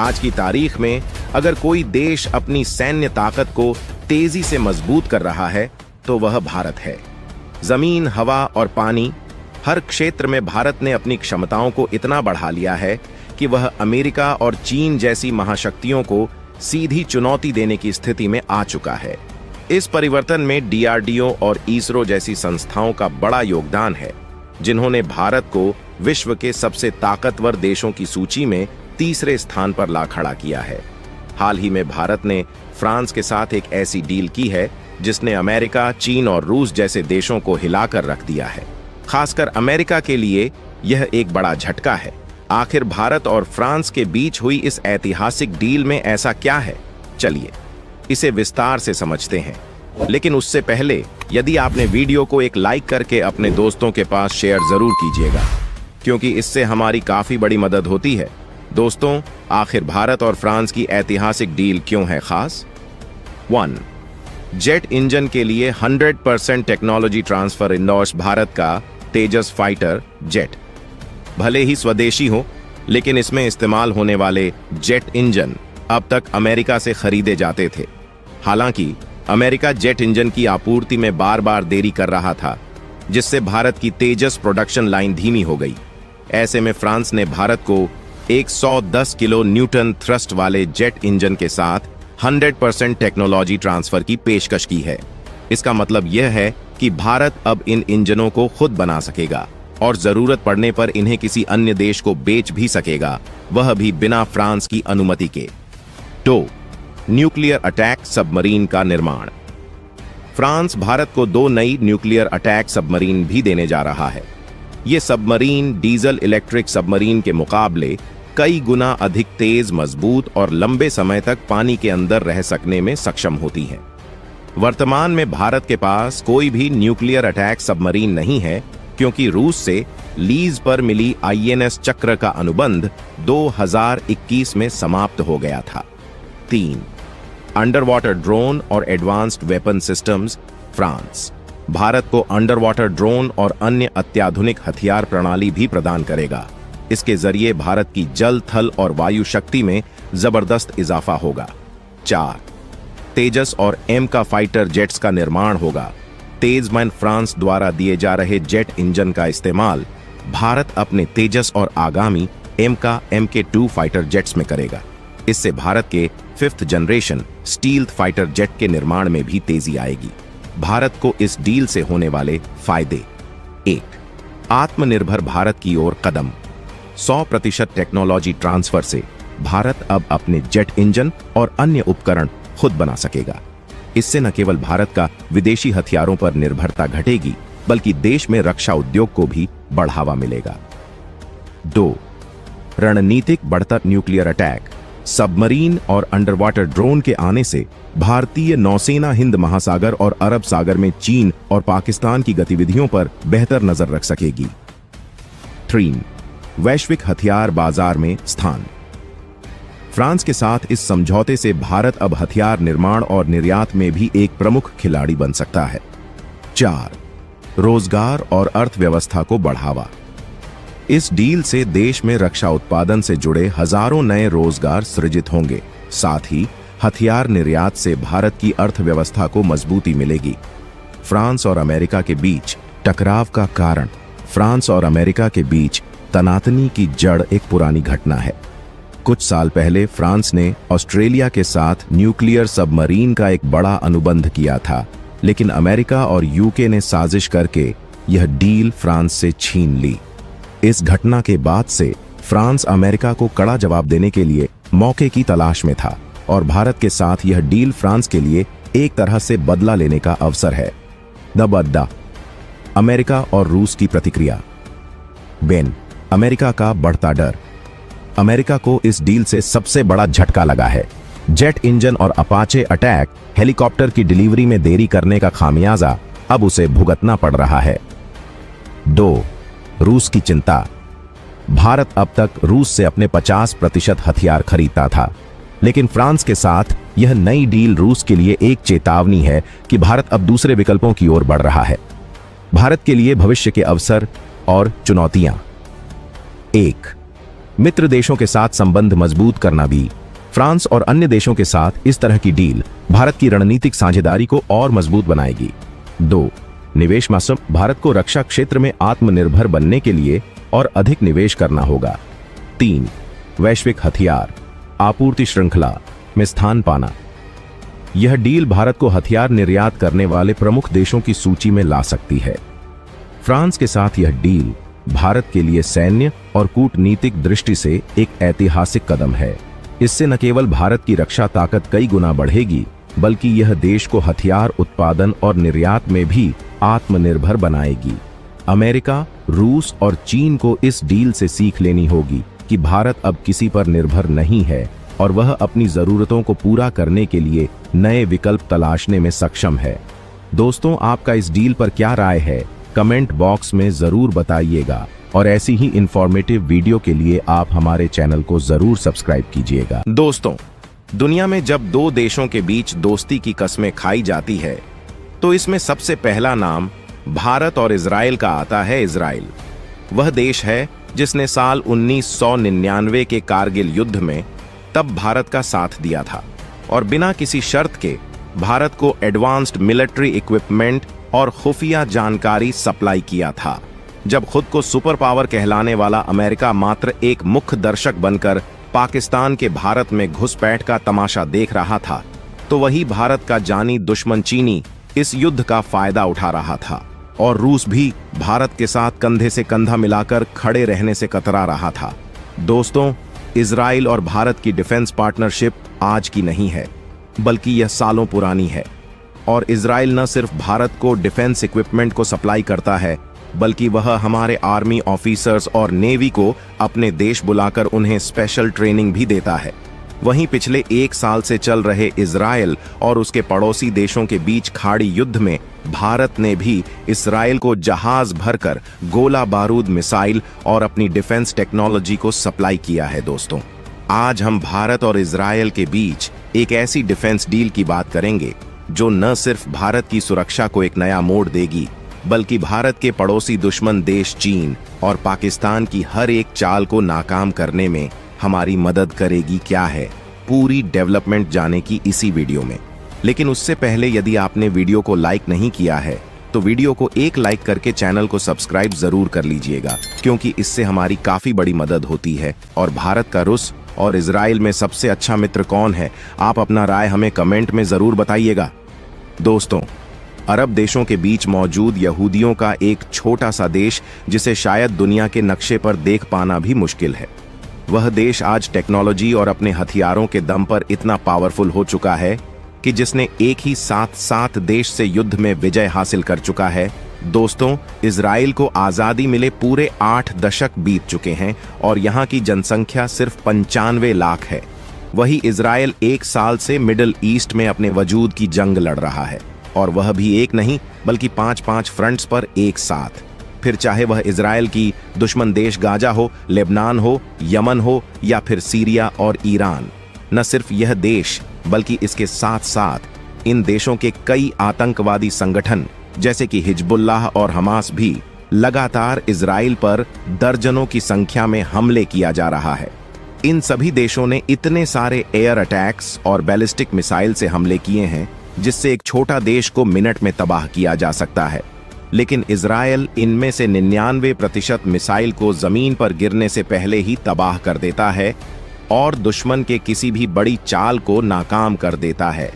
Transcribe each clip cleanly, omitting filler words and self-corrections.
आज की तारीख में अगर कोई देश अपनी सैन्य ताकत को तेजी से मजबूत कर रहा है तो वह भारत है। जमीन, हवा और पानी, हर क्षेत्र में भारत ने अपनी क्षमताओं को इतना बढ़ा लिया है कि वह अमेरिका और चीन जैसी महाशक्तियों को सीधी चुनौती देने की स्थिति में आ चुका है। इस परिवर्तन में डीआरडीओ और इसरो जैसी संस्थाओं का बड़ा योगदान है, जिन्होंने भारत को विश्व के सबसे ताकतवर देशों की सूची में तीसरे स्थान पर ला खड़ा किया है। हाल ही में भारत ने फ्रांस के साथ एक ऐसी डील की है जिसने अमेरिका, चीन और रूस जैसे देशों को हिलाकर रख दिया है। खासकर अमेरिका के लिए यह एक बड़ा झटका है। आखिर भारत और फ्रांस के बीच हुई इस ऐतिहासिक डील में ऐसा क्या है? चलिए इसे विस्तार से समझते हैं। लेकिन उससे पहले यदि आपने वीडियो को एक लाइक करके अपने दोस्तों के पास शेयर जरूर कीजिएगा, क्योंकि इससे हमारी काफी बड़ी मदद होती है। दोस्तों, आखिर भारत और फ्रांस की ऐतिहासिक डील क्यों है खास? 1. जेट इंजन के लिए 100% टेक्नोलॉजी ट्रांसफर इंडोर्स भारत का तेजस फाइटर जेट। भले ही स्वदेशी हो, लेकिन इसमें इस्तेमाल होने वाले जेट इंजन अब तक अमेरिका से खरीदे जाते थे। हालांकि अमेरिका जेट इंजन की आपूर्ति में बार बार देरी कर रहा था, जिससे भारत की तेजस प्रोडक्शन लाइन धीमी हो गई। ऐसे में फ्रांस ने भारत को 110 किलो न्यूटन थ्रस्ट वाले जेट इंजन के साथ 100% टेक्नोलॉजी ट्रांसफर की पेशकश की है। इसका मतलब यह है कि भारत अब इन इंजनों को खुद बना सकेगा और जरूरत पड़ने पर इन्हें किसी अन्य देश को बेच भी सकेगा, वह भी बिना फ्रांस की अनुमति के। 2. न्यूक्लियर अटैक सबमरीन का निर्माण। फ्रांस भारत को 2 नई न्यूक्लियर अटैक सबमरीन भी देने जा रहा है। ये सबमरीन डीजल इलेक्ट्रिक सबमरीन के मुकाबले कई गुना अधिक तेज, मजबूत और लंबे समय तक पानी के अंदर रह सकने में सक्षम होती हैं। वर्तमान में भारत के पास कोई भी न्यूक्लियर अटैक सबमरीन नहीं है, क्योंकि रूस से लीज पर मिली आईएनएस चक्र का अनुबंध 2021 में समाप्त हो गया था। 3. अंडर वाटर ड्रोन और advanced weapon systems. France Bharat को अंडर वाटर ड्रोन और अन्य अत्याधुनिक हथियार प्रणाली भी प्रदान करेगा। इसके जरिए भारत की जल, थल और वायु शक्ति में जबरदस्त इजाफा होगा। 4. तेजस और एम का फाइटर जेट्स का निर्माण होगा। तेजमैन फ्रांस द्वारा दिए जा रहे जेट इंजन का इस्तेमाल भारत अपने तेजस और आगामी MK2 फाइटर जेट्स में करेगा। इससे भारत के 5th generation stealth fighter jet के निर्माण में भी तेजी आएगी। भारत को इस डील से होने वाले फायदे। 1. आत्मनिर्भर भारत की ओर कदम। 100% टेक्नोलॉजी ट्रांसफर से भारत अब अपने जेट इंजन और अन्य उपकरण खुद बना सकेगा। इससे न केवल भारत का विदेशी हथियारों पर निर्भरता घटेगी, बल्कि देश में रक्षा उद्योग को भी बढ़ावा मिलेगा। 2. रणनीतिक बढ़ता न्यूक्लियर अटैक। सबमरीन और अंडरवाटर ड्रोन के आने से भारतीय नौसेना हिंद महासागर और अरब सागर में चीन और पाकिस्तान की गतिविधियों पर बेहतर नजर रख सकेगी। 3. वैश्विक हथियार बाजार में स्थान। फ्रांस के साथ इस समझौते से भारत अब हथियार निर्माण और निर्यात में भी एक प्रमुख खिलाड़ी बन सकता है। 4. रोजगार और अर्थव्यवस्था को बढ़ावा। इस डील से देश में रक्षा उत्पादन से जुड़े हजारों नए रोजगार सृजित होंगे। साथ ही हथियार निर्यात से भारत की अर्थव्यवस्था को मजबूती मिलेगी। फ्रांस और अमेरिका के बीच टकराव का कारण। फ्रांस और अमेरिका के बीच तनातनी की जड़ एक पुरानी घटना है। कुछ साल पहले फ्रांस ने ऑस्ट्रेलिया के साथ न्यूक्लियर सबमरीन का एक बड़ा अनुबंध किया था, लेकिन अमेरिका और यूके ने साजिश करके यह डील फ्रांस से छीन ली। इस घटना के बाद से फ्रांस अमेरिका को कड़ा जवाब देने के लिए मौके की तलाश में था और भारत के साथ यह डील फ्रांस के लिए एक तरह से बदला लेने का अवसर है। द बदला। अमेरिका और रूस की प्रतिक्रिया। बेन, अमेरिका का बढ़ता डर। अमेरिका को इस डील से सबसे बड़ा झटका लगा है। जेट इंजन और अपाचे अटैक हेलीकॉप्टर की डिलीवरी में देरी करने का खामियाजा अब उसे भुगतना पड़ रहा है। 2. रूस की चिंता। भारत अब तक रूस से अपने 50% हथियार खरीदता था, लेकिन फ्रांस के साथ यह नई डील रूस के लिए एक चेतावनी है कि भारत अब दूसरे विकल्पों की ओर बढ़ रहा है। भारत के लिए भविष्य के अवसर और चुनौतियां। 1. मित्र देशों के साथ संबंध मजबूत करना भी। फ्रांस और अन्य देशों के साथ इस तरह की डील भारत की रणनीतिक साझेदारी को और मजबूत बनाएगी। 2. निवेश मौसम। भारत को रक्षा क्षेत्र में आत्मनिर्भर बनने के लिए और अधिक निवेश करना होगा। 3. वैश्विक हथियार आपूर्ति श्रृंखला में स्थान पाना। यह डील भारत को हथियार निर्यात करने वाले प्रमुख देशों की सूची में ला सकती है। फ्रांस के साथ यह डील भारत के लिए सैन्य और कूटनीतिक दृष्टि से एक ऐतिहासिक कदम है। इससे न केवल भारत की रक्षा ताकत कई गुना बढ़ेगी, बल्कि यह देश को हथियार उत्पादन और निर्यात में भी आत्मनिर्भर बनाएगी। अमेरिका, रूस और चीन को इस डील से सीख लेनी होगी कि भारत अब किसी पर निर्भर नहीं है और वह अपनी जरूरतों को पूरा करने के लिए नए विकल्प तलाशने में सक्षम है। दोस्तों, आपका इस डील पर क्या राय है? कमेंट बॉक्स में जरूर बताइएगा और ऐसी ही इंफॉर्मेटिव वीडियो के लिए आप हमारे चैनल को जरूर सब्सक्राइब कीजिएगा। दोस्तों, दुनिया में जब दो देशों के बीच दोस्ती की कस्में खाई जाती है तो इसमें सबसे पहला नाम भारत और इजराइल का आता है। इजराइल वह देश है जिसने साल 1999 के कारगिल युद्ध में तब भारत का साथ दिया था और बिना किसी शर्त के भारत को एडवांस्ड मिलिट्री इक्विपमेंट और खुफिया जानकारी सप्लाई किया था। जब खुद को सुपर पावर कहलाने वाला अमेरिका मात्र एक मुख्य दर्शक बनकर पाकिस्तान के भारत में घुसपैठ का तमाशा देख रहा था, तो वही भारत का जानी दुश्मन चीनी इस युद्ध का फायदा उठा रहा था और रूस भी भारत के साथ कंधे से कंधा मिलाकर खड़े रहने से कतरा रहा था। दोस्तों, इजराइल और भारत की डिफेंस पार्टनरशिप आज की नहीं है, बल्कि यह सालों पुरानी है। और इजराइल न सिर्फ भारत को डिफेंस इक्विपमेंट को सप्लाई करता है, बल्कि वह हमारे आर्मी ऑफिसर्स और नेवी को अपने देश बुलाकर उन्हें स्पेशल ट्रेनिंग भी देता है। वहीं पिछले 1 साल से चल रहे इजराइल और उसके पड़ोसी देशों के बीच खाड़ी युद्ध में भारत ने भी इजराइल को जहाज भरकर गोला बारूद, मिसाइल और अपनी डिफेंस टेक्नोलॉजी को सप्लाई किया है। दोस्तों, आज हम भारत और इजराइल के बीच एक ऐसी डिफेंस डील की बात करेंगे जो न सिर्फ भारत की सुरक्षा को एक नया मोड़ देगी, बल्कि भारत के पड़ोसी दुश्मन देश चीन और पाकिस्तान की हर एक चाल को नाकाम करने में हमारी मदद करेगी। क्या है पूरी डेवलपमेंट जाने की इसी वीडियो में। लेकिन उससे पहले यदि आपने वीडियो को लाइक नहीं किया है तो वीडियो को एक लाइक करके चैनल को सब्सक्राइब जरूर कर लीजिएगा, क्योंकि इससे हमारी काफी बड़ी मदद होती है। और भारत का रूस और इजराइल में सबसे अच्छा मित्र कौन है? आप अपना राय हमें कमेंट में जरूर बताइएगा। दोस्तों, अरब देशों के बीच मौजूद यहूदियों का एक छोटा सा देश जिसे शायद दुनिया के नक्शे पर देख पाना भी मुश्किल है, वह देश आज टेक्नोलॉजी और अपने हथियारों के दम पर इतना पावरफुल हो चुका है कि जिसने एक ही साथ 7 देश से युद्ध में विजय हासिल कर चुका है। दोस्तों, इजराइल को आजादी मिले पूरे 8 दशक बीत चुके हैं और यहाँ की जनसंख्या सिर्फ 95 लाख है। वही इजराइल 1 साल से मिडिल ईस्ट में अपने वजूद की जंग लड़ रहा है, और वह भी एक नहीं बल्कि 5-5 फ्रंट्स पर एक साथ। फिर चाहे वह इजराइल की दुश्मन देश गाजा हो, लेबनान हो, यमन हो या फिर सीरिया और ईरान। न सिर्फ यह देश बल्कि इसके साथ साथ इन देशों के कई आतंकवादी संगठन जैसे कि हिजबुल्लाह और हमास भी लगातार इजराइल पर दर्जनों की संख्या में हमले किया जा रहा है। इन सभी देशों ने इतने सारे एयर अटैक्स और बैलिस्टिक मिसाइल से हमले किए हैं जिससे एक छोटा देश को मिनट में तबाह किया जा सकता है। लेकिन इजराइल इनमें से 99% मिसाइल को जमीन पर गिरने से पहले ही तबाह कर देता है और दुश्मन के किसी भी बड़ी चाल को नाकाम कर देता है।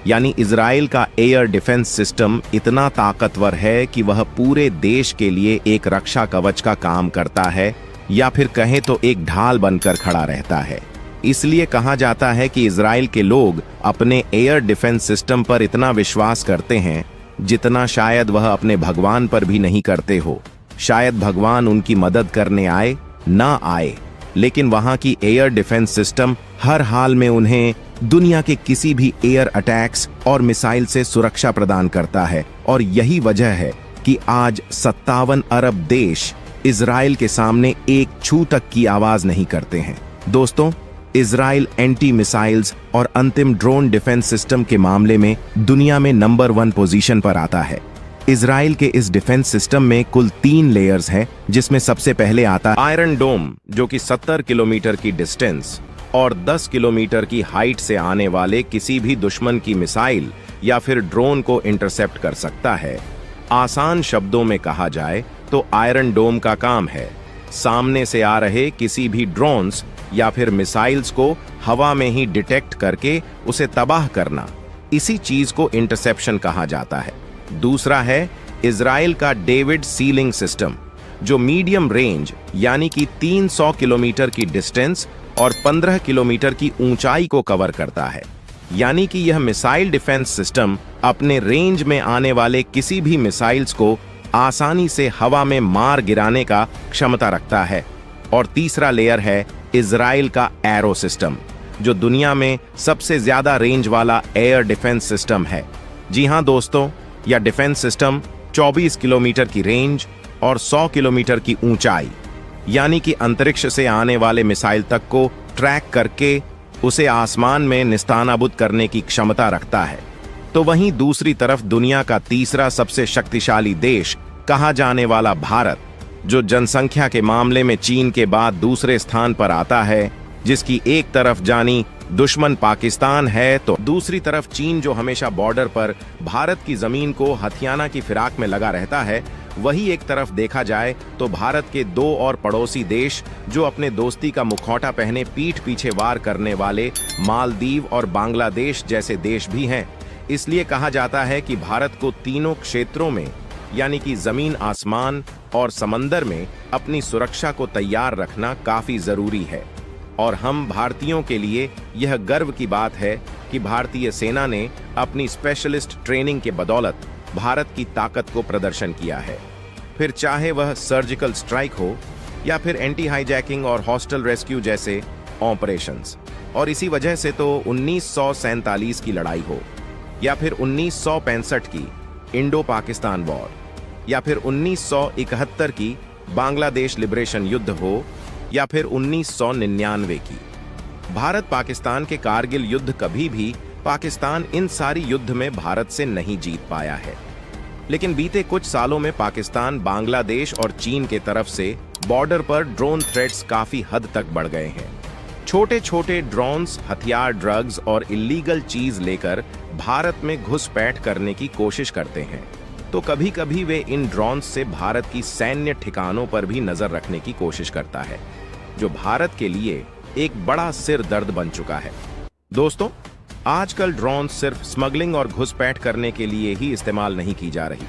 यानी इजराइल का एयर डिफेंस सिस्टम इतना ताकतवर है कि वह पूरे देश के लिए एक रक्षा कवच का काम करता है, या फिर कहें तो एक ढाल बनकर खड़ा रहता है। इसलिए कहा जाता है कि इजराइल के लोग अपने एयर डिफेंस सिस्टम पर इतना विश्वास करते हैं जितना शायद वह अपने भगवान पर भी नहीं करते हो। शायद भगवान उनकी मदद करने आए ना आए, लेकिन वहां की एयर डिफेंस सिस्टम हर हाल में उन्हें दुनिया के किसी भी एयर अटैक्स और मिसाइल से सुरक्षा प्रदान करता है। और यही वजह है कि आज 57 अरब देश इजराइल के सामने एक छू तक की आवाज नहीं करते हैं। दोस्तों, इजराइल एंटी मिसाइल्स और अंतिम ड्रोन डिफेंस सिस्टम के मामले में दुनिया में नंबर 1 पोजीशन पर आता है। इजराइल के इस डिफेंस सिस्टम में कुल 3 लेयर्स हैं, जिसमें सबसे पहले आता है आयरन डोम, जो कि 70 किलोमीटर की डिस्टेंस और 10 किलोमीटर की हाइट से आने वाले किसी भी दुश्मन की मिसाइल या फिर ड्रोन को इंटरसेप्ट कर सकता है। आसान शब्दों में कहा जाए तो आयरन डोम का काम है सामने से आ रहे किसी भी ड्रोन्स या फिर मिसाइल्स को हवा में ही डिटेक्ट करके उसे तबाह करना। इसी चीज को इंटरसेप्शन कहा जाता है। दूसरा है इजराइल का डेविड सीलिंग सिस्टम, जो मीडियम रेंज यानी कि 300 किलोमीटर की डिस्टेंस और 15 किलोमीटर की ऊंचाई को कवर करता है। यानी कि यह मिसाइल डिफेंस सिस्टम अपने रेंज में आने वाले किसी भी मिसाइल्स को आसानी से हवा में मार गिराने का क्षमता रखता है। और तीसरा लेयर है इजराइल का एरो सिस्टम, जो दुनिया में सबसे ज्यादा रेंज वाला एयर डिफेंस सिस्टम है। जी हां दोस्तों, यह डिफेंस सिस्टम 24 किलोमीटर की रेंज और 100 किलोमीटर की ऊंचाई यानी कि अंतरिक्ष से आने वाले मिसाइल तक को ट्रैक करके उसे आसमान में निस्तानाबूद करने की क्षमता रखता है। तो वहीं दूसरी तरफ दुनिया का तीसरा सबसे शक्तिशाली देश कहा जाने वाला भारत, जो जनसंख्या के मामले में चीन के बाद दूसरे स्थान पर आता है, जिसकी एक तरफ जानी दुश्मन पाकिस्तान है तो दूसरी तरफ चीन, जो हमेशा बॉर्डर पर भारत की जमीन को हथियाना की फिराक में लगा रहता है। वही एक तरफ देखा जाए तो भारत के 2 और पड़ोसी देश, जो अपने दोस्ती का मुखौटा पहने पीठ पीछे वार करने वाले मालदीव और बांग्लादेश जैसे देश भी हैं। इसलिए कहा जाता है कि भारत को तीनों क्षेत्रों में यानी कि जमीन, आसमान और समंदर में अपनी सुरक्षा को तैयार रखना काफी जरूरी है। और हम भारतीयों के लिए यह गर्व की बात है कि भारतीय सेना ने अपनी स्पेशलिस्ट ट्रेनिंग के बदौलत भारत की ताकत को प्रदर्शन किया है। फिर चाहे वह सर्जिकल स्ट्राइक हो या फिर एंटी हाईजैकिंग और हॉस्टल रेस्क्यू जैसे ऑपरेशंस। और इसी वजह से तो 1947 की लड़ाई हो या फिर 1965 की इंडो पाकिस्तान वॉर या फिर 1971 की बांग्लादेश लिबरेशन युद्ध हो या फिर 1999 की भारत पाकिस्तान के कारगिल युद्ध, कभी भी पाकिस्तान इन सारी युद्ध में भारत से नहीं जीत पाया है। लेकिन बीते कुछ सालों में पाकिस्तान, बांग्लादेश और चीन के तरफ से बॉर्डर पर ड्रोन थ्रेट्स काफी हद तक बढ़ गए हैं। छोटे छोटे ड्रोन्स हथियार, ड्रग्स और इलीगल चीज लेकर भारत में घुसपैठ करने की कोशिश करते हैं। तो कभी कभी वे इन ड्रोन्स से भारत की सैन्य ठिकानों पर भी नजर रखने की कोशिश करता है, जो भारत के लिए एक बड़ा सिर दर्द बन चुका है। दोस्तों, आजकल ड्रोन सिर्फ स्मगलिंग और घुसपैठ करने के लिए ही इस्तेमाल नहीं की जा रही,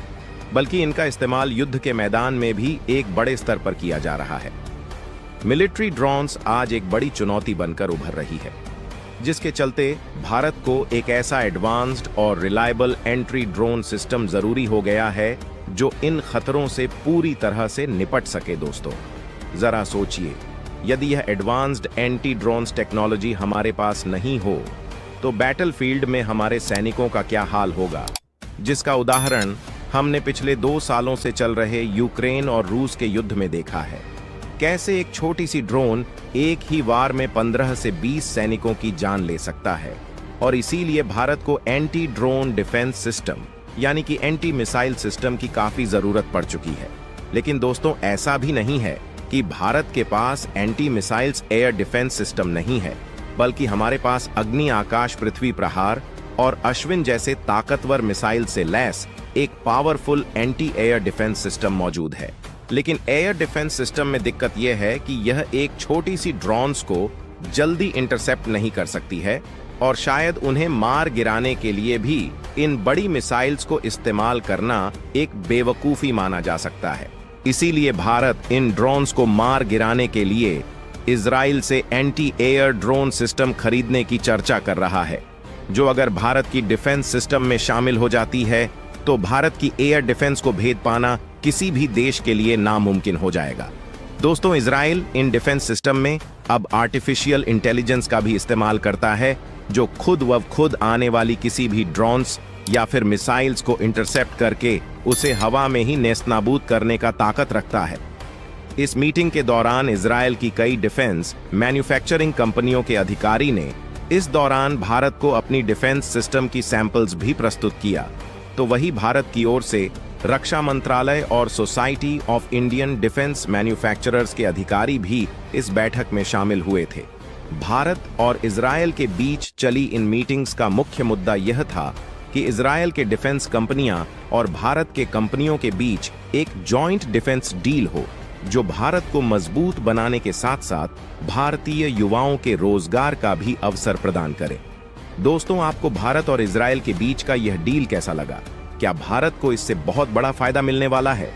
बल्कि इनका इस्तेमाल युद्ध के मैदान में भी एक बड़े स्तर पर किया जा रहा है। मिलिट्री ड्रोन्स आज एक बड़ी चुनौती बनकर उभर रही है, जिसके चलते भारत को एक ऐसा एडवांस्ड और रिलायबल एंट्री ड्रोन सिस्टम जरूरी हो गया है, जो इन खतरों से पूरी तरह से निपट सके। दोस्तों, जरा सोचिए, यदि यह एडवांस्ड एंटी ड्रोन्स टेक्नोलॉजी हमारे पास नहीं हो तो बैटलफील्ड में हमारे सैनिकों का क्या हाल होगा, जिसका उदाहरण हमने पिछले 2 सालों से चल रहे यूक्रेन और रूस के युद्ध में देखा है। कैसे एक छोटी सी ड्रोन एक ही वार में 15 से 20 सैनिकों की जान ले सकता है। और इसीलिए भारत को एंटी ड्रोन डिफेंस सिस्टम यानी कि एंटी मिसाइल सिस्टम की काफी जरूरत पड़ चुकी है। लेकिन दोस्तों, ऐसा भी नहीं है कि भारत के पास anti missiles air defence system नहीं है, बल्कि हमारे पास अग्नि, आकाश, पृथ्वी प्रहार और अश्विन जैसे ताकतवर मिसाइल से लैस एक powerful anti air defence system मौजूद है। लेकिन एयर डिफेंस सिस्टम में दिक्कत यह है कि यह एक छोटी सी ड्रोन्स को जल्दी इंटरसेप्ट नहीं कर सकती है और शायद उन्हें मार गिराने के लिए भी इन बड़ी मिसाइल्स को इस्तेमाल करना एक बेवकूफी माना जा सकता है। इसीलिए भारत इन ड्रोन्स को मार गिराने के लिए इजराइल से एंटी एयर ड्रोन सिस्टम खरीदने की चर्चा कर रहा है, जो अगर भारत की डिफेंस सिस्टम में शामिल हो जाती है तो भारत की एयर डिफेंस को भेद पाना किसी भी देश के लिए नामुमकिन हो जाएगा। दोस्तों, इजराइल इन डिफेंस सिस्टम में अब आर्टिफिशियल इंटेलिजेंस का भी इस्तेमाल करता है, जो खुद व खुद आने वाली किसी भी ड्रोन्स या फिर मिसाइल्स को इंटरसेप्ट करके उसे हवा में ही नेस्तनाबूद करने का ताकत रखता है। इस मीटिंग के दौरान इजराइल की कई डिफेंस मैन्युफैक्चरिंग कंपनियों के अधिकारी ने इस दौरान भारत को अपनी डिफेंस सिस्टम की सैंपल्स भी प्रस्तुत किया। तो वही भारत की ओर से रक्षा मंत्रालय और society of Indian defence manufacturers के अधिकारी भी इस बैठक में शामिल हुए थे। भारत और इजरायल के बीच चली इन मीटिंग्स का मुख्य मुद्दा यह था कि इजरायल के डिफेंस कंपनियां और भारत के कंपनियों के बीच एक जॉइंट डिफेंस डील हो, जो भारत को मजबूत बनाने के साथ साथ भारतीय युवाओं के रोजगार का भी अवसर प्रदान करे। दोस्तों, आपको भारत और इजरायल के बीच का यह डील कैसा लगा? क्या भारत को इससे बहुत बड़ा फायदा मिलने वाला है?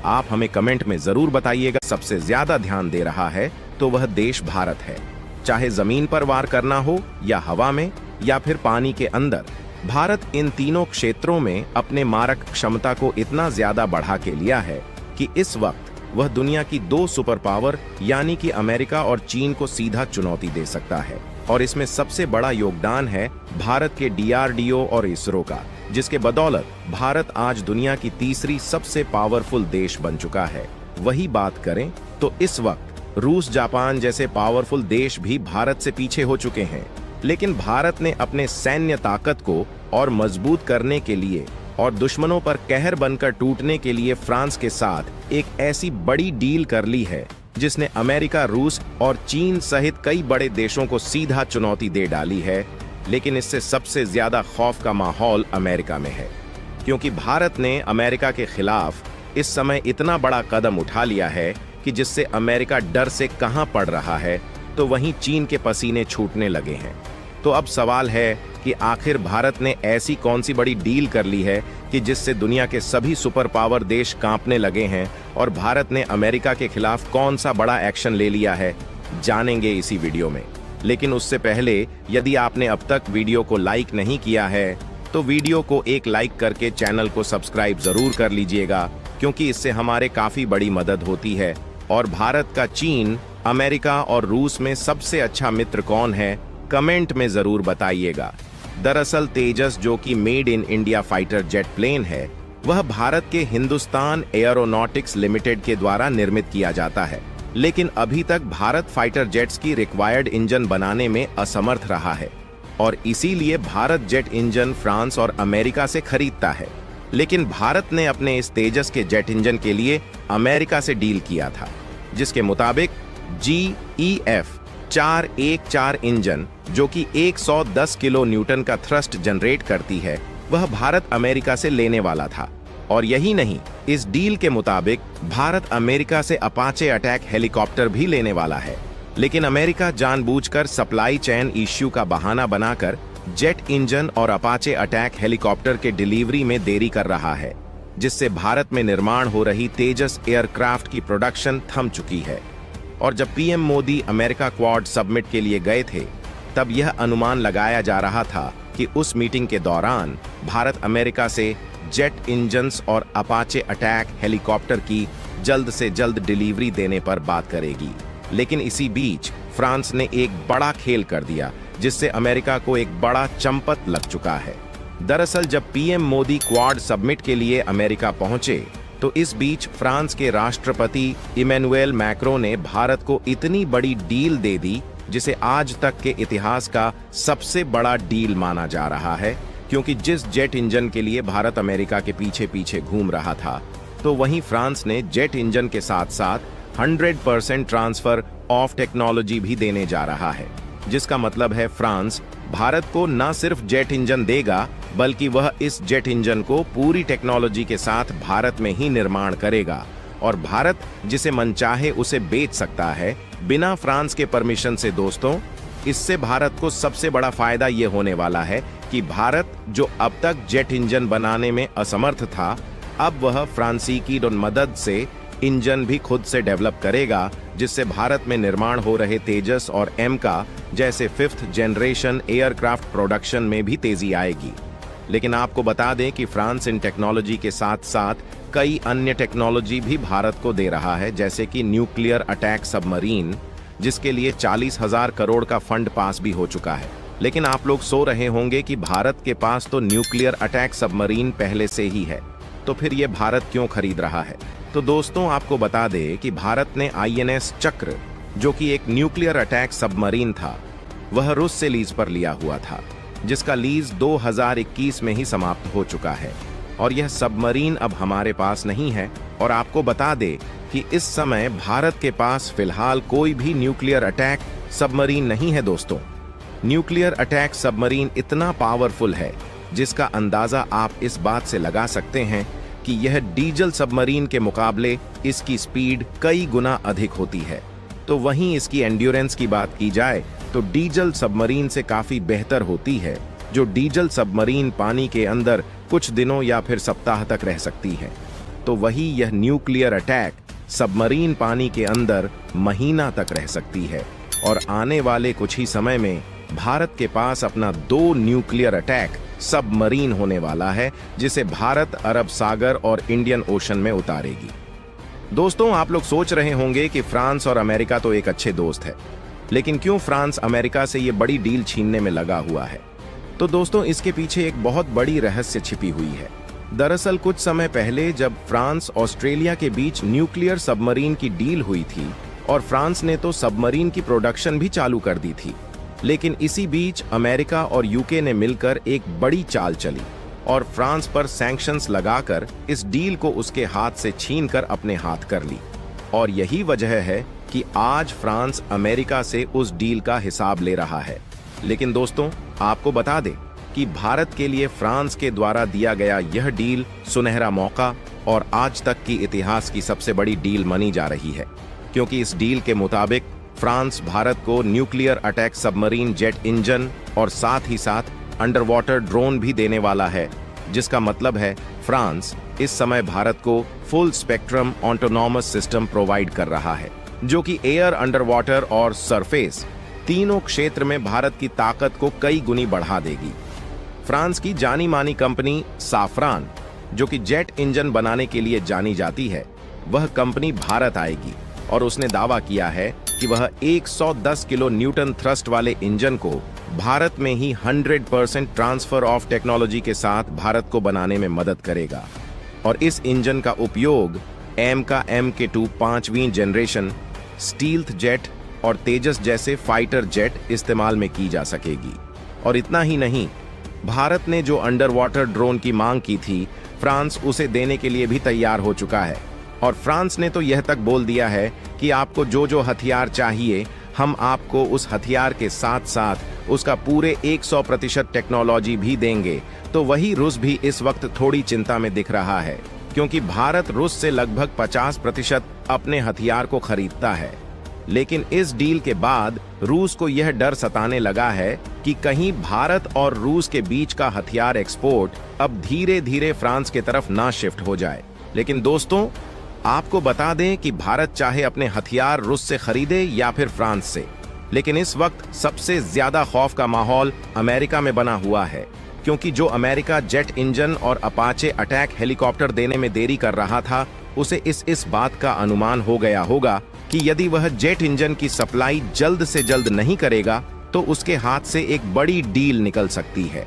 आप हमें कमेंट में जरूर बताइएगा। सबसे ज्यादा ध्यान दे रहा है तो वह देश भारत है। चाहे जमीन पर वार करना हो या हवा में या फिर पानी के अंदर, भारत इन तीनों क्षेत्रों में अपने मारक क्षमता को इतना ज्यादा बढ़ा के लिया है कि इस वक्त वह दुनिया की 2 सुपर पावर यानी कि अमेरिका और चीन को सीधा चुनौती दे सकता है। और इसमें सबसे बड़ा योगदान है भारत के DRDO और इसरो का, जिसके बदौलत भारत आज दुनिया की तीसरी सबसे पावरफुल देश बन चुका है। वही बात करें तो इस वक्त रूस, जापान जैसे पावरफुल देश भी भारत से पीछे हो चुके हैं। लेकिन भारत ने अपने सैन्य ताकत को और मजबूत करने के लिए और दुश्मनों पर कहर बनकर टूटने के लिए फ्रांस के साथ एक ऐसी बड़ी डील कर ली है जिसने अमेरिका, रूस और चीन सहित कई बड़े देशों को सीधा चुनौती दे डाली है। लेकिन इससे सबसे ज्यादा खौफ का माहौल अमेरिका में है, क्योंकि भारत ने अमेरिका के खिलाफ इस समय इतना बड़ा कदम उठा लिया है कि जिससे अमेरिका डर से कहां पड़ रहा है तो वहीं चीन के पसीने छूटने लगे हैं। तो अब सवाल है कि आखिर भारत ने ऐसी कौन सी बड़ी डील कर ली है कि जिससे दुनिया के सभी सुपर पावर देश कांपने लगे हैं, और भारत ने अमेरिका के खिलाफ कौन सा बड़ा एक्शन ले लिया है, जानेंगे इसी वीडियो में। लेकिन उससे पहले यदि आपने अब तक वीडियो को लाइक नहीं किया है तो वीडियो को एक लाइक करके चैनल को सब्सक्राइब जरूर कर लीजिएगा, क्योंकि इससे हमारे काफी बड़ी मदद होती है। और भारत का चीन, अमेरिका और रूस में सबसे अच्छा मित्र कौन है, कमेंट में जरूर बताइएगा। दरअसल तेजस, जो कि made in India fighter jet plane है, वह भारत के हिंदुस्तान एयरोनॉटिक्स लिमिटेड के द्वारा निर्मित किया जाता है। लेकिन अभी तक भारत फाइटर जेट्स की रिक्वायर्ड इंजन बनाने में असमर्थ रहा है, और इसीलिए भारत जेट इंजन फ्रांस और अमेरिका से खरीदता है। लेकिन भारत ने अपने इस तेजस के जेट इंजन के लिए अमेरिका से डील किया था, जिसके मुताबिक GEF 414 इंजन, जो कि 110 किलो न्यूटन का थ्रस्ट जनरेट करती है, वह भारत अमेरिका से लेने वाला था। और यही नहीं, इस डील के मुताबिक भारत अमेरिका से अपाचे अटैक हेलीकॉप्टर भी लेने वाला है। लेकिन अमेरिका जानबूझकर सप्लाई चेन इश्यू का बहाना बनाकर जेट इंजन और अपाचे अटैक हेलीकॉप्टर के डिलीवरी में देरी कर रहा है, जिससे भारत में निर्माण हो रही तेजस एयरक्राफ्ट की प्रोडक्शन थम चुकी है। और जब PM Modi America quad submit के लिए गए थे, तब यह अनुमान लगाया जा रहा था कि उस मीटिंग के दौरान भारत अमेरिका से जेट इंजन्स और अपाचे अटैक हेलीकॉप्टर की जल्द से जल्द डिलीवरी देने पर बात करेगी। लेकिन इसी बीच फ्रांस ने एक बड़ा खेल कर दिया, जिससे अमेरिका को एक बड़ा चंपत लग चुका है। दरअसल जब PM मोदी क्वाड सबमिट के लिए अमेरिका पहुंचे, तो इस बीच फ्रांस के राष्ट्रपति इमैनुएल मैक्रो ने भारत को इतनी बड़ी डील दे दी, जिसे आज तक के इतिहास का सबसे बड़ा डील माना जा रहा है। क्योंकि जिस जेट इंजन के लिए भारत अमेरिका के पीछे पीछे घूम रहा था, तो वहीं फ्रांस ने जेट इंजन के साथ साथ 100% ट्रांसफर ऑफ टेक्नोलॉजी भी देने जा रहा है, जिसका मतलब है फ्रांस भारत को न सिर्फ जेट इंजन देगा, बल्कि वह इस जेट इंजन को पूरी टेक्नोलॉजी के साथ भारत में ही निर्माण करेगा, और भारत जिसे मनचाहे उसे बेच सकता है बिना फ्रांस के परमिशन से। दोस्तों, इससे भारत को सबसे बड़ा फायदा ये होने वाला है कि भारत, जो अब तक जेट इंजन बनाने में असमर्थ था, अब वह फ्रांसीसी की मदद से इंजन भी खुद से डेवलप करेगा, जिससे भारत में निर्माण हो रहे तेजस और एमका जैसे 5th जनरेशन एयरक्राफ्ट प्रोडक्शन में भी तेजी आएगी। लेकिन आपको बता दें कि फ्रांस इन टेक्नोलॉजी के साथ साथ कई अन्य टेक्नोलॉजी भी भारत को दे रहा है, जैसे कि न्यूक्लियर अटैक सबमरीन, जिसके लिए 40,000 करोड़ का फंड पास भी हो चुका है। लेकिन आप लोग सो रहे होंगे कि भारत के पास तो न्यूक्लियर अटैक सबमरीन पहले से ही है, तो फिर ये भारत क्यों खरीद रहा है? तो दोस्तों, आपको बता दें कि भारत ने INS चक्र, जो कि एक न्यूक्लियर अटैक सबमरीन था, वह रूस से लीज पर लिया हुआ था, जिसका लीज 2021 में ही समाप्त हो चुका है। और यह सबमरीन अब हमारे पास नहीं है। और आपको बता दे कि इस समय भारत के पास फिलहाल कोई भी न्यूक्लियर अटैक सबमरीन नहीं है दोस्तों। न्यूक्लियर अटैक सबमरीन इतना पावरफुल है जिसका अंदाजा आप इस बात से लगा सकते हैं कि यह डीजल सबमरीन के मुकाबले इसकी स्पीड कई गुना अधिक होती है। तो वहीं इसकी एंड्योरेंस की बात की जाए तो डीजल सबमरीन से काफी बेहतर होती है, जो डीजल सबमरीन पानी के अंदर कुछ दिनों या फिर सप्ताह तक रह सकती है। तो वही यह न्यूक्लियर अटैक सबमरीन पानी के अंदर महीना तक रह सकती है। और आने वाले कुछ ही समय में भारत के पास अपना 2 न्यूक्लियर अटैक सबमरीन होने वाला है, जिसे भारत अरब सागर और इंडियन ओशन में उतारेगी। दोस्तों, आप लोग सोच रहे होंगे कि फ्रांस और अमेरिका तो एक अच्छे दोस्त है, लेकिन क्यों फ्रांस अमेरिका से ये बड़ी डील छीनने में लगा हुआ है? तो दोस्तों, इसके पीछे एक बहुत बड़ी रहस्य छिपी हुई है। दरअसल कुछ समय पहले जब फ्रांस ऑस्ट्रेलिया के बीच न्यूक्लियर सबमरीन की डील हुई थी और फ्रांस ने तो सबमरीन की प्रोडक्शन भी चालू कर दी थी, लेकिन इसी बीच अमेरिका और यूके ने मिलकर एक बड़ी चाल चली और फ्रांस पर सैंक्शंस लगाकर इस डील को उसके हाथ से छीनकर अपने हाथ कर ली। और यही वजह है कि आज फ्रांस अमेरिका से उस डील का हिसाब ले रहा है। लेकिन दोस्तों, आपको बता दें कि भारत के लिए फ्रांस के द्वारा दिया गया यह डील सुनहरा मौका और आज तक की इतिहास की सबसे बड़ी डील मानी जा रही है, क्योंकि इस डील के मुताबिक फ्रांस भारत को nuclear attack submarine jet engine और साथ ही साथ अंडर वाटर ड्रोन भी देने वाला है, जिसका मतलब है फ्रांस इस समय भारत को full spectrum autonomous system provide कर रहा है, जो कि एयर, अंडर वाटर और सरफेस तीनों क्षेत्र में भारत की ताकत को कई गुनी बढ़ा देगी। फ्रांस की जानी मानी कंपनी साफरान, जो कि जेट इंजन बनाने के लिए जानी जाती है, वह कंपनी भारत आएगी और उसने दावा किया है कि वह 110 किलो न्यूटन थ्रस्ट वाले इंजन को भारत में ही 100% ट्रांसफर ऑफ टेक्नोलॉजी के साथ भारत को बनाने में मदद करेगा। और इस इंजन का उपयोग MK2 5वीं जनरेशन, स्टील्थ जेट और तेजस जैसे फाइटर जेट इस्तेमाल में की जा सकेगी। और इतना ही नहीं, भारत ने जो अंडर वाटर ड्रोन की मांग की थी, फ्रांस उसे देने के लिए भी तैयार हो चुका है। और फ्रांस ने तो यह तक बोल दिया है कि आपको जो जो हथियार चाहिए, हम आपको उस हथियार के साथ साथ उसका पूरे 100% टेक्नोलॉजी भी देंगे। तो वही रूस भी इस वक्त थोड़ी चिंता में दिख रहा है, क्योंकि भारत रूस से लगभग 50% अपने हथियार को खरीदता है। लेकिन इस डील के बाद रूस को यह डर सताने लगा है कि कहीं भारत और रूस के बीच का हथियार एक्सपोर्ट अब धीरे धीरे फ्रांस की तरफ ना शिफ्ट हो जाए। लेकिन दोस्तों, आपको बता दें कि भारत चाहे अपने हथियार रूस से खरीदे या फिर फ्रांस से, लेकिन इस वक्त सबसे ज्यादा खौफ का माहौल अमेरिका में बना हुआ है, क्योंकि जो अमेरिका जेट इंजन और अपाचे अटैक हेलीकॉप्टर देने में देरी कर रहा था, उसे इस बात का अनुमान हो गया होगा कि यदि वह जेट इंजन की सप्लाई जल्द से जल्द नहीं करेगा तो उसके हाथ से एक बड़ी डील निकल सकती है।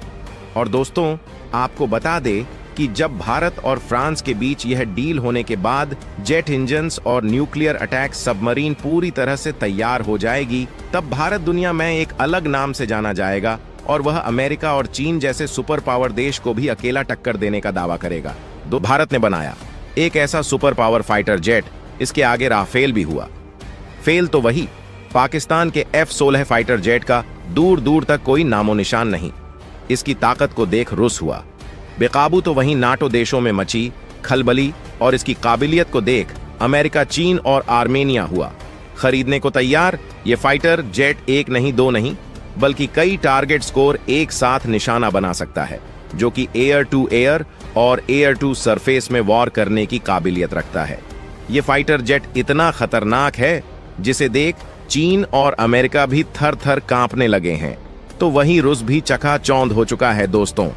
और दोस्तों, आपको बता दे कि जब भारत और फ्रांस के बीच यह डील होने के बाद जेट इंजन्स और न्यूक्लियर अटैक सबमरीन पूरी तरह से तैयार हो जाएगी, तब भारत दुनिया में एक अलग नाम से जाना जाएगा और वह अमेरिका और चीन जैसे सुपर पावर देश को भी अकेला टक्कर देने का दावा करेगा। तो भारत ने बनाया एक ऐसा सुपर पावर फाइटर जेट, इसके आगे राफेल भी हुआ। फेल तो वही, पाकिस्तान के F-16 फाइटर जेट का दूर दूर तक कोई नामो निशान नहीं। इसकी ताकत को देख रूस हुआ बेकाबू, तो वहीं नाटो देशों में मची खलबली और इसकी काबिलियत को देख अमेरिका, चीन और आर्मेनिया हुआ खरीदने को तैयार। ये फाइटर जेट एक नहीं, दो नहीं, बल्कि कई टारगेट स्कोर एक साथ निशाना बना सकता है, जो कि एयर टू एयर और एयर टू सरफेस में वॉर करने की काबिलियत रखता है। ये फाइटर जेट इतना खतरनाक है जिसे देख चीन और अमेरिका भी थर थर कांपने लगे हैं। तो वहीं रूस भी चकाचौंध हो चुका है। दोस्तों,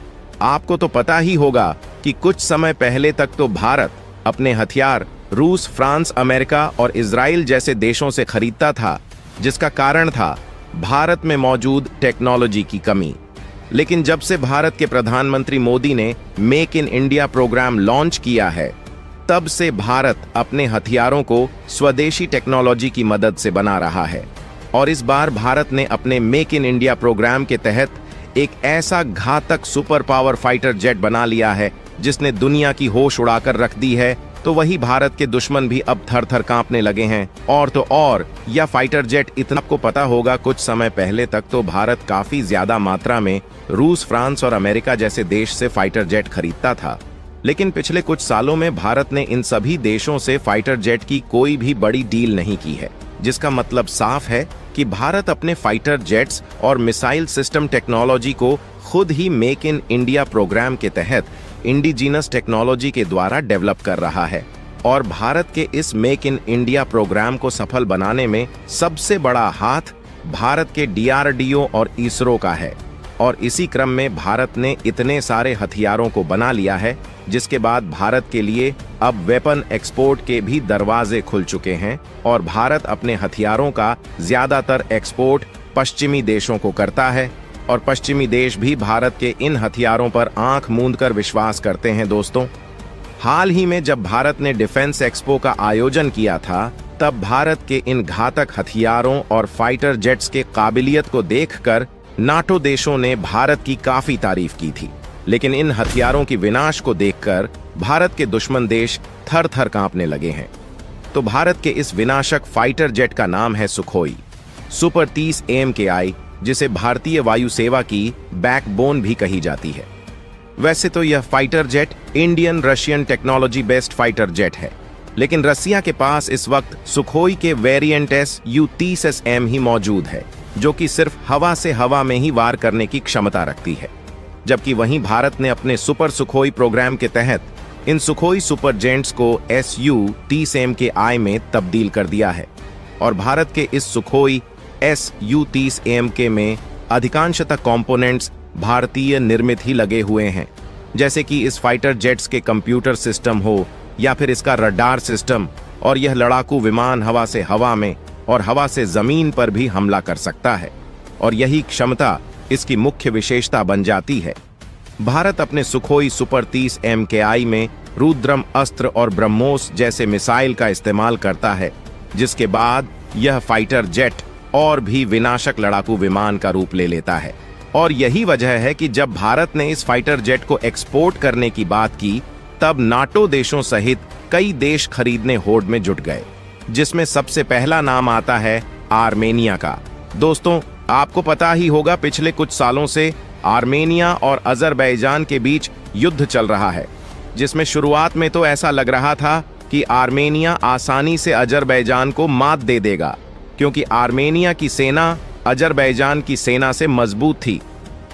आपको तो पता ही होगा कि कुछ समय पहले तक तो भारत अपने हथियार रूस, फ्रांस, अमेरिका और इजराइल जैसे देशों से खरीदता था, जिसका कारण था भारत में मौजूद टेक्नोलॉजी की कमी। लेकिन जब से भारत के प्रधानमंत्री मोदी ने make in India programme launch किया है, तब से भारत अपने हथियारों को स्वदेशी टेक्नोलॉजी की मदद से बना रहा है। और इस बार भारत ने अपने मेक इन इंडिया प्रोग्राम के तहत एक ऐसा घातक सुपर पावर फाइटर जेट बना लिया है जिसने दुनिया की होश उड़ाकर रख दी है, तो वही भारत के दुश्मन भी अब थर थर कांपने लगे हैं। और तो और यह फाइटर जेट इतना, आपको पता होगा कुछ समय पहले तक तो भारत काफी ज्यादा मात्रा में रूस, फ्रांस और अमेरिका जैसे देश से फाइटर जेट खरीदता था, लेकिन पिछले कुछ सालों में भारत ने इन सभी देशों से फाइटर जेट की कोई भी बड़ी डील नहीं की है, जिसका मतलब साफ है कि भारत अपने फाइटर जेट्स और मिसाइल सिस्टम टेक्नोलॉजी को खुद ही मेक इन इंडिया प्रोग्राम के तहत इंडिजीनस टेक्नोलॉजी के द्वारा डेवलप कर रहा है। और भारत के इस मेक इन इंडिया प्रोग्राम को सफल बनाने में सबसे बड़ा हाथ भारत के DRDO और इसरो का है। और इसी क्रम में भारत ने इतने सारे हथियारों को बना लिया है, जिसके बाद भारत के लिए अब वेपन एक्सपोर्ट के भी दरवाजे खुल चुके हैं और भारत अपने हथियारों का ज्यादातर एक्सपोर्ट पश्चिमी देशों को करता है और पश्चिमी देश भी भारत के इन हथियारों पर आंख मूंदकर विश्वास करते हैं। दोस्तों, हाल ही में जब भारत ने डिफेंस एक्सपो का आयोजन किया था, तब भारत के इन घातक हथियारों और फाइटर जेट्स के काबिलियत को देखकर नाटो देशों ने भारत की काफी तारीफ की थी, लेकिन इन हथियारों की विनाश को देखकर भारत के दुश्मन देश थर थर कांपने लगे हैं। तो भारत के इस विनाशक फाइटर जेट का नाम है सुखोई सुपर 30 AMKI, जिसे भारतीय वायु सेवा की बैकबोन भी कही जाती है। वैसे तो यह fighter jet Indian Russian technology based fighter jet है, लेकिन रसिया के पास इस वक्त सुखोई के वेरिएंट Su-30SM ही मौजूद है, जो कि सिर्फ हवा से हवा में ही वार करने की क्षमता रखती है। जबकि वहीं भारत ने अपने सुपर सुखोई प्रोग्राम के तहत इन सुखोई सुपर जेट्स को Su-30 AMKI में तब्दील कर दिया है। और भारत के इस सुखोई Su-30 AMK में अधिकांशतः कंपोनेंट्स भारतीय निर्मित ही लगे हुए हैं, जैसे कि इस फाइटर जेट्स के कंप्यूटर सिस्टम हो या फिर इसका रडार सिस्टम, और यह लड़ाकू विमान हवा से हवा में और हवा से जमीन पर भी हमला कर सकता है, और यही क्षमता इसकी मुख्य विशेषता बन जाती है। भारत अपने सुखोई सुपर 30 AMKI में रुद्रम अस्त्र और ब्रह्मोस जैसे मिसाइल का इस्तेमाल करता है, जिसके बाद यह फाइटर जेट और भी विनाशक लड़ाकू विमान का रूप ले लेता है। और यही वजह है कि जब भारत ने इस फाइटर जेट को एक्सपोर्ट करने की बात की, तब नाटो देशों सहित कई देश खरीदने होड़ में जुट गए, जिसमें सबसे पहला नाम आता है आर्मेनिया का। दोस्तों, आपको पता ही होगा पिछले कुछ सालों से आर्मेनिया और अजरबैजान के बीच युद्ध चल रहा है, जिसमें शुरुआत में तो ऐसा लग रहा था कि आर्मेनिया आसानी से अजरबैजान को मात दे देगा, क्योंकि आर्मेनिया की सेना अजरबैजान की सेना से मजबूत थी।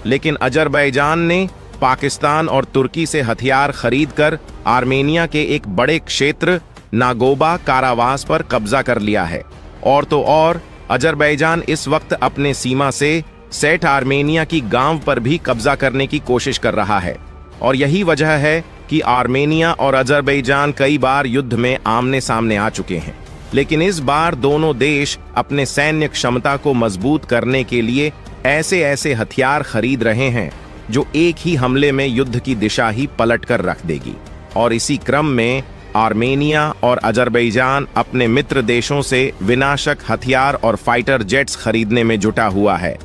लेकिन अजरबैजान ने पाकिस्तान और तुर्की से हथियार खरीदकर आर्मेनिया के एक बड़े क्षेत्र नागोबा कारावास पर कब्जा कर लिया है। और तो और अजरबैजान इस वक्त अपने सीमा से सेट आर्मेनिया की गांव पर भी कब्जा करने की कोशिश कर रहा है। और यही वजह है कि आर्मेनिया और अजरबैजान कई बार युद्ध में आमने सामने आ चुके हैं। लेकिन इस बार दोनों देश अपने सैन्य क्षमता को मजबूत करने के लिए ऐसे ऐसे हथियार खरीद रहे हैं जो एक ही हमले में युद्ध की दिशा ही पलट कर रख देगी। और इसी क्रम में आर्मेनिया और अजरबैजान अपने मित्र देशों से विनाशक हथियार और फाइटर जेट्स खरीदने में जुटा हुआ है।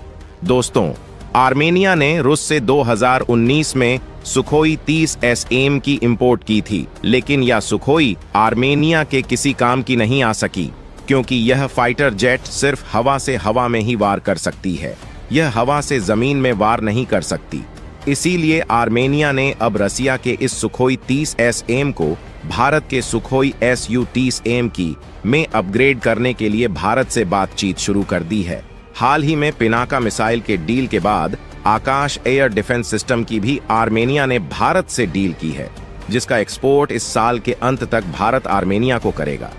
दोस्तों, आर्मेनिया ने रूस से 2019 में सुखोई 30 SM की इंपोर्ट की थी, लेकिन यह सुखोई आर्मेनिया के किसी काम की नहीं आ सकी, क्योंकि यह फाइटर जेट सिर्फ हवा से हवा में ही वार कर सकती है, यह हवा से जमीन में वार नहीं कर सकती। इसीलिए आर्मेनिया ने अब रसिया के इस सुखोई 30 SM को भारत के सुखोई Su-30 AMK में अपग्रेड करने के लिए भारत से बातचीत शुरू कर दी है। हाल ही में पिनाका मिसाइल के डील के बाद आकाश एयर डिफेंस सिस्टम की भी आर्मेनिया ने भारत से डील की है, जिसका एक्सपोर्ट इस साल के अंत तक भारत आर्मेनिया को करेगा।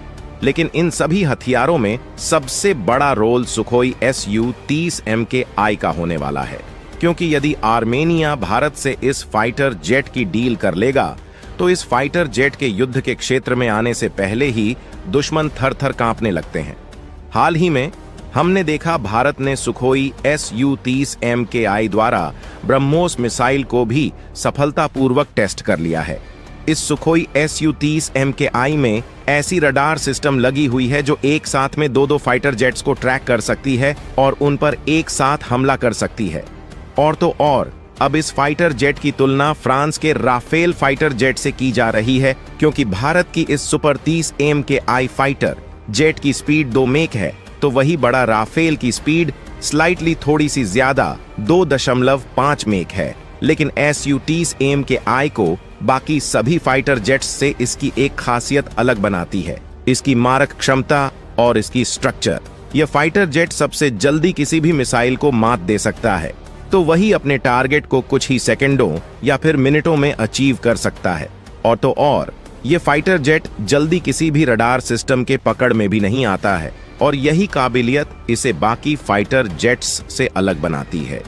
लेकिन इन सभी हथियारों में सबसे बड़ा रोल सुखोई Su-30 AMKI का होने वाला है, क्योंकि यदि आर्मेनिया भारत से इस फाइटर जेट की डील कर लेगा, तो इस फाइटर जेट के युद्ध के क्षेत्र में आने से पहले ही दुश्मन थर थर कांपने लगते हैं। हाल ही में हमने देखा भारत ने सुखोई Su-30 AMKI द्वारा ब्रह्मोस मिसाइल को भी सफलतापूर्वक टेस्ट कर लिया है। इस सुखोई Su-30 AMKI में ऐसी रडार सिस्टम लगी हुई है जो एक साथ में दो फाइटर जेट्स को ट्रैक कर सकती है और उन पर एक साथ हमला कर सकती है। और तो और अब इस फाइटर जेट की तुलना फ्रांस के राफेल फाइटर जेट से की जा रही है, क्योंकि भारत की इस सुपर 30 MKI फाइटर जेट की स्पीड 2 मेक है, तो वही बड़ा राफेल की स्पीड स्लाइटली थोड़ी सी ज्यादा 2.5 मेक है। लेकिन Su-30 MKI को बाकी सभी फाइटर जेट्स से इसकी एक खासियत अलग बनाती है, इसकी मारक क्षमता और इसकी स्ट्रक्चर। यह फाइटर जेट सबसे जल्दी किसी भी मिसाइल को मात दे सकता है, तो वही अपने टारगेट को कुछ ही सेकंडों या फिर मिनटों में अचीव कर सकता है। और तो और ये फाइटर जेट जल्दी किसी भी रडार सिस्टम के पकड़ में भी नहीं आता है, और यही काबिलियत इसे बाकी फाइटर जेट्स से अलग बनाती है।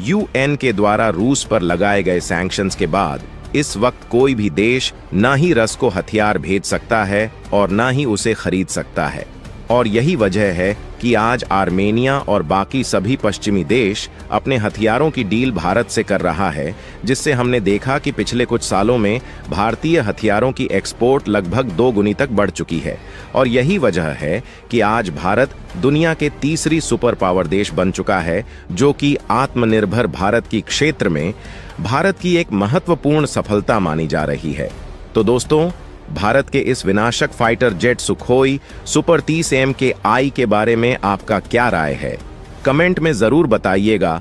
UN के द्वारा रूस पर लगाए गए सैंक्शंस के बाद इस वक्त कोई भी देश ना ही रस को हथियार भेज सकता है और ना ही उसे खरीद सकता है, और यही वजह है कि आज आर्मेनिया और बाकी सभी पश्चिमी देश अपने हथियारों की डील भारत से कर रहा है, जिससे हमने देखा कि पिछले कुछ सालों में भारतीय हथियारों की एक्सपोर्ट लगभग 2 गुनी तक बढ़ चुकी है। और यही वजह है कि आज भारत दुनिया के तीसरी सुपर पावर देश बन चुका है, जो कि आत्मनिर्भर भारत की क्षेत्र में भारत की एक महत्वपूर्ण सफलता मानी जा रही है। तो दोस्तों, भारत के इस विनाशक fighter jet Sukhoi super 30 MKI के बारे में आपका क्या राय है? कमेंट में जरूर बताइएगा।